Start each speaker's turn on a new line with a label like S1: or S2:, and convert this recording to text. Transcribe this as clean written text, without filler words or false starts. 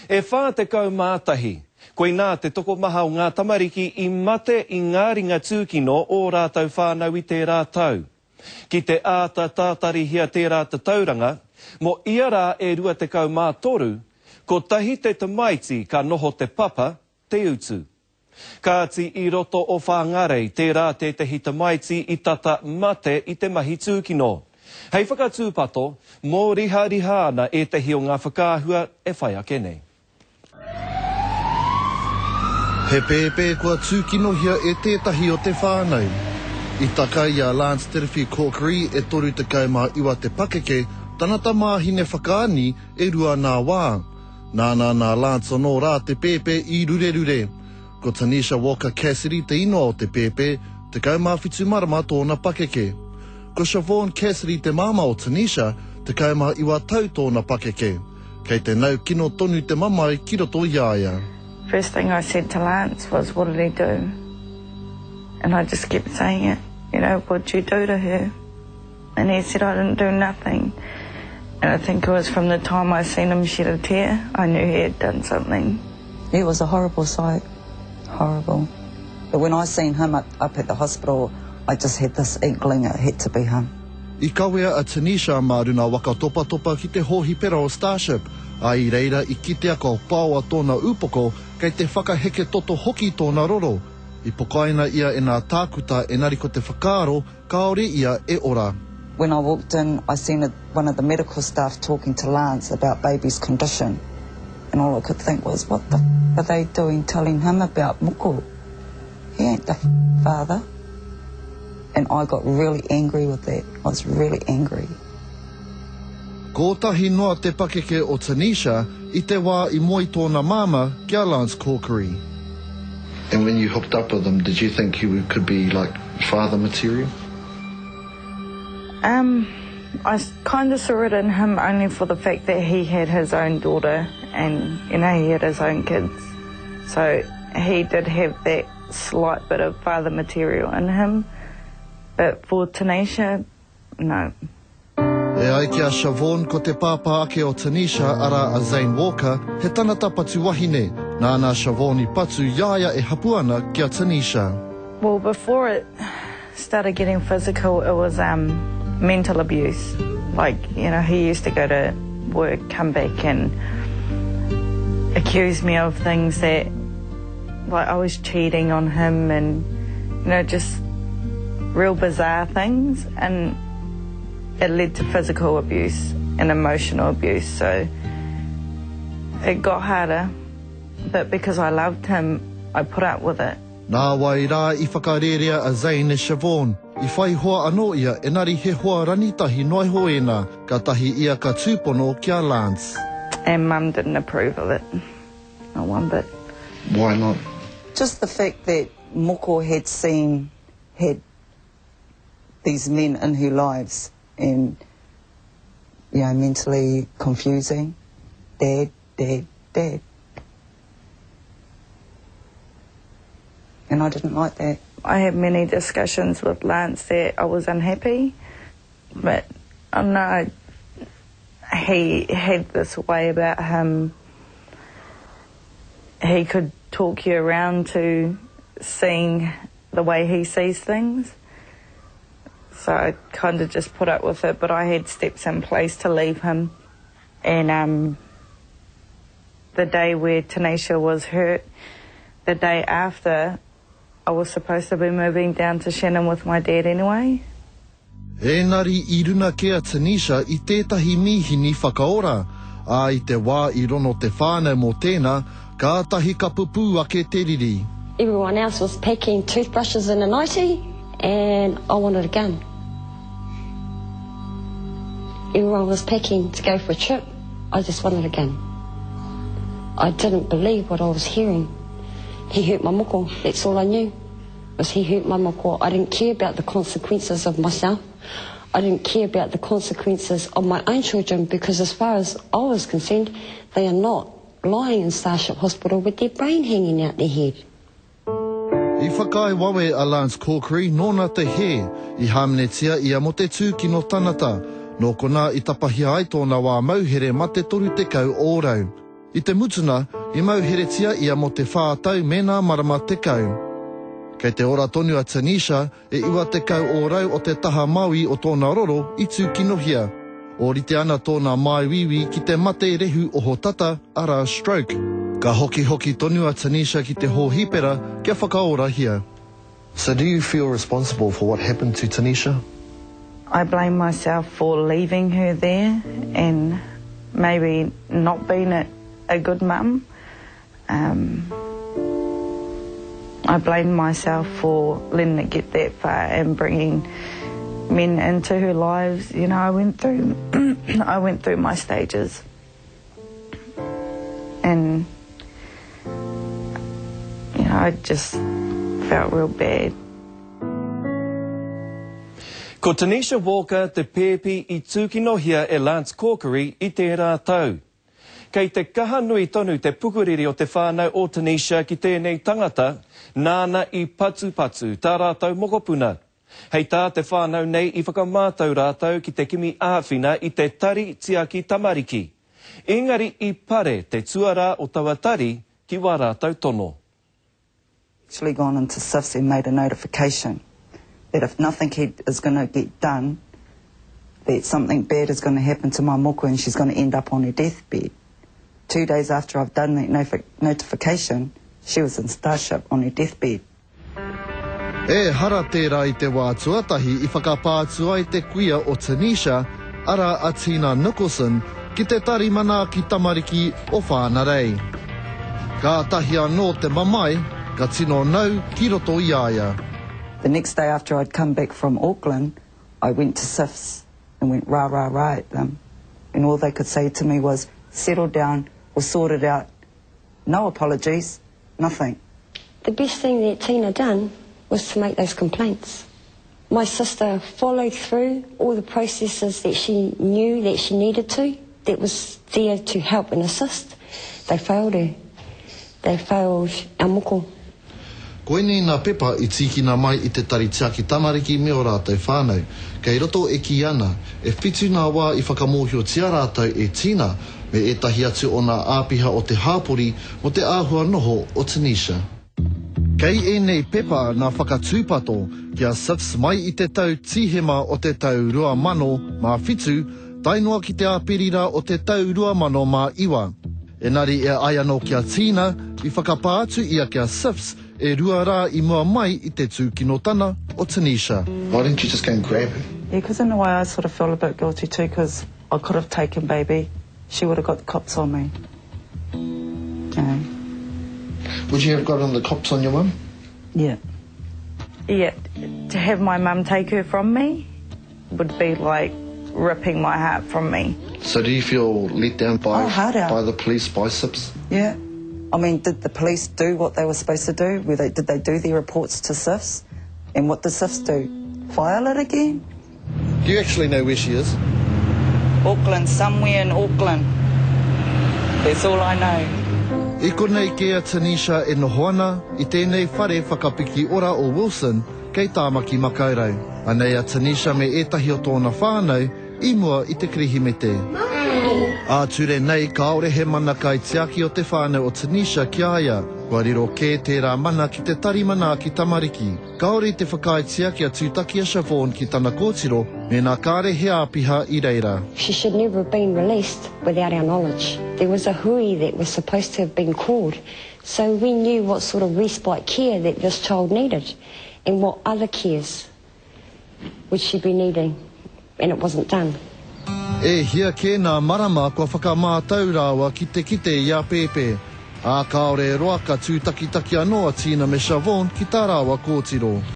S1: E whā te kau mātahi, koe nā te toko maha o ngā tamariki I mate I ngā ringa tūkino o rātau whānau I te rātau. Ki te āta tātari hia te rāta tauranga, mo ia rā e rua te kau mātoru, ko tahi te tamaiti ka noho te papa, te utu. Kāti I roto o whāngarei te rā te hi tamaiti I tata mate I te mahi tūkino. Hei whakatūpato, mō riha ana e tehi o ngā whakāhua e whai ake nei.
S2: He pēpē kua tūkinohia e tētahi o te whānau. I takai a Lance Terwhi Corkery e toru te kaumā iwa te pakeke, tanata māhine whakaani e rua nā wā. Nāna nā Lance anō rā te pēpē I rure. Ko Tanishar Walker Cassidy te inoa o te pēpē, te kaumā whitu marama tōna pakeke. Ko Siobhan Cassidy te māma o Tanishar, te kaumā iwa tau tōna pakeke. Kei te nau kino tonu te mamai ki roto iaia.
S3: First thing I said to Lance was, what did he do? And I just kept saying it, you know, what'd you do to her? And he said, I didn't do nothing. And I think it was from the time I seen him shed a tear, I knew he had done something.
S4: It was a horrible sight, horrible. But when I seen him up at the hospital, I just had this inkling it had to be him.
S2: I kawea a Tanishar māruna waka topa ki te hohi pera o Starship, a I reira I kitea ko pāua tōna upoko kei te whakaheke toto hoki tōna roro. I pokaina ia e nā tākuta enari ko te whakaaro, kaore ia e ora.
S4: When I walked in, I seen one of the medical staff talking to Lance about baby's condition. And all I could think was, what the are they doing telling him about moko? He ain't the father. And I got really angry with that. I was really angry.
S2: Ko tahi noa te pakeke o Tanishar, I te wā I moi tōna māma kia Lance Corkery.
S5: And when you hooked up with him, did you think you could be like father material?
S3: I kind of saw it in him only for the fact that he had his own daughter and, you know, he had his own kids. So he did have that slight bit of father material in him. But for Tanishar, no.
S2: E ai kia Siobhan ko te pāpā ake o Tanishar ara a Zane Walker, he tanata patu wahine, nāna Siobhan I patu iaia e hapuana kia Tanishar.
S3: Well, before it started getting physical, it was mental abuse. Like, you know, he used to go to work, come back and accuse me of things that, like, I was cheating on him and, you know, just real bizarre things, and it led to physical abuse and emotional abuse, so it got harder, but because I loved him, I put up with it.
S2: Nā wai rā I whakarerea a Zane e Siobhan. I whai hoa anō ia enari he hoa ranitahi noai hoena, ka tahi ia ka tūpono kia Lance.
S3: And Mum didn't approve of it, not one bit.
S5: Why not?
S4: Just the fact that moko had these men in her lives and, you know, mentally confusing. Dad. And I didn't like that.
S3: I had many discussions with Lance that I was unhappy, but I don't know, he had this way about him. He could talk you around to seeing the way he sees things. So I kind of just put up with it, but I had steps in place to leave him. And the day where Tanishar was hurt, the day after, I was supposed to be moving down to Shannon with my dad anyway.
S2: Engari I runa kea Tanishar I tētahi mihini whakaora, a I te wā I rono te whānau mō tēnā, ka tahi ka pupu ake te riri.
S6: Everyone else was packing toothbrushes in a nightie, and I wanted a gun. Everyone was packing to go for a trip. I just wanted a gun. I didn't believe what I was hearing. He hurt my moko, that's all I knew, was he hurt my moko. I didn't care about the consequences of myself. I didn't care about the consequences of my own children, because as far as I was concerned, they are not lying in Starship Hospital with their brain hanging out their head.
S2: I whakai wawe a Lance Corkery nōna te he, I hamenetia ia mo te tūkino tanata, nō kona I tapahia ai tōna wā mauhere ma te toru te kau ōrau. I te mutuna, I mauheretia ia mo te whātau mena marama te kau. Kei te ora tonu a Tanishar e iwa te kau o rau o te taha maui o tōna roro I tūkinohia. O rite ana tōna mai wiwi ki te mate rehu o hotata ara stroke. Ka hoki tonu a Tanishar ki te hōhipera kia whakaora hia.
S5: So do you feel responsible for what happened to Tanishar?
S3: I blame myself for leaving her there and maybe not being a good mum. I blame myself for letting it get that far and bringing men into her lives. You know, I went through my stages, and you know, I just felt real bad.
S1: Ko Tanishar Walker te pēpi I tūkinohia e Lance Corkery I tērā tau. Kei te kaha nui tonu te pukuriri o te whanau o Tanishar ki tēnei tangata, nāna I patu tā rātau mokopuna. Hei tā te whanau nei I whakamātau rātau ki te kimi āwhina I te tari tiaki tamariki. Engari I pare te tuara o tawatari ki wā rātau tono.
S4: Actually gone into CYF and made a notification that if nothing is going to get done, that something bad is going to happen to my moko and she's going to end up on her deathbed. 2 days after I've done that notification, she was in Starship on her deathbed.
S2: E hara tērā I te wā tuatahi I whakapātua I te kuia o Tanishar, ara a Tina Nicholson, ki te tarimana ki tamariki o whānarei. Ka tahi anō te mamai, ka tino nau ki roto I aia.
S4: The next day after I'd come back from Auckland, I went to CYF and went rah at them. And all they could say to me was, settle down or sort it out. No apologies, nothing.
S6: The best thing that Tina done was to make those complaints. My sister followed through all the processes that she knew that she needed to, that was there to help and assist. They failed her. They failed our moko.
S2: Koeni nā pepa I tīkina mai I te tari tiaki tamariki me o rātou whānau. Kei roto e ki ana, e whitu nā wā I whakamōhio tia rātou e Tina, me e tahi atu o nā āpiha o te hāpori mo te āhua noho o Tanishar. Kei e nei pepa nā whakatūpato kia CYF mai I te tau tihema o te tau 2005, tainua ki te āpirira o te tau 2001. Enari e ai anō kia Tina I whakapātu ia kia CYF e rua rā I mua mai I te tūkinotana o Tanishar.
S5: Why didn't you just go and grab her?
S4: Yeah, because in a way I sort of felt a bit guilty too, because I could have taken baby. She would have got the cops on me. Yeah.
S5: Would you have gotten the cops on your mum?
S4: Yeah.
S3: Yeah, to have my mum take her from me would be like ripping my heart from me.
S5: So do you feel let down by the police, by CYF?
S4: Yeah. I mean, did the police do what they were supposed to do? Did they do their reports to CYF? And what did CYF do? File it again?
S2: Do you actually know where she is?
S4: Auckland, somewhere in Auckland. That's all I know.
S2: I konei kea Tanishar e nohoana I tēnei whare whakapiki ora o Wilson kei tāmaki makaurau. Anei a Tanishar me etahi o tōna whānau I mua I te krihimete. A ture nei kaore he mana kai tiaki o te whānau o Tanishar ki aia. Kua riro kē tērā mana ki te tarimana ki tamariki. Kaore te whakai tiaki a tūtaki a Siobhan ki tana kōtiro me nā kāre he āpiha I reira.
S6: She should never have been released without our knowledge. There was a hui that was supposed to have been called, so we knew what sort of respite care that this child needed and what other cares would she be needing, and it wasn't done.
S2: E hia kē nā marama kua whakamātau rāua ki te kite I a pēpē. A kaore roa ka tūtakitaki anō a Tina me Siobhan ki tā rāua kōtiro.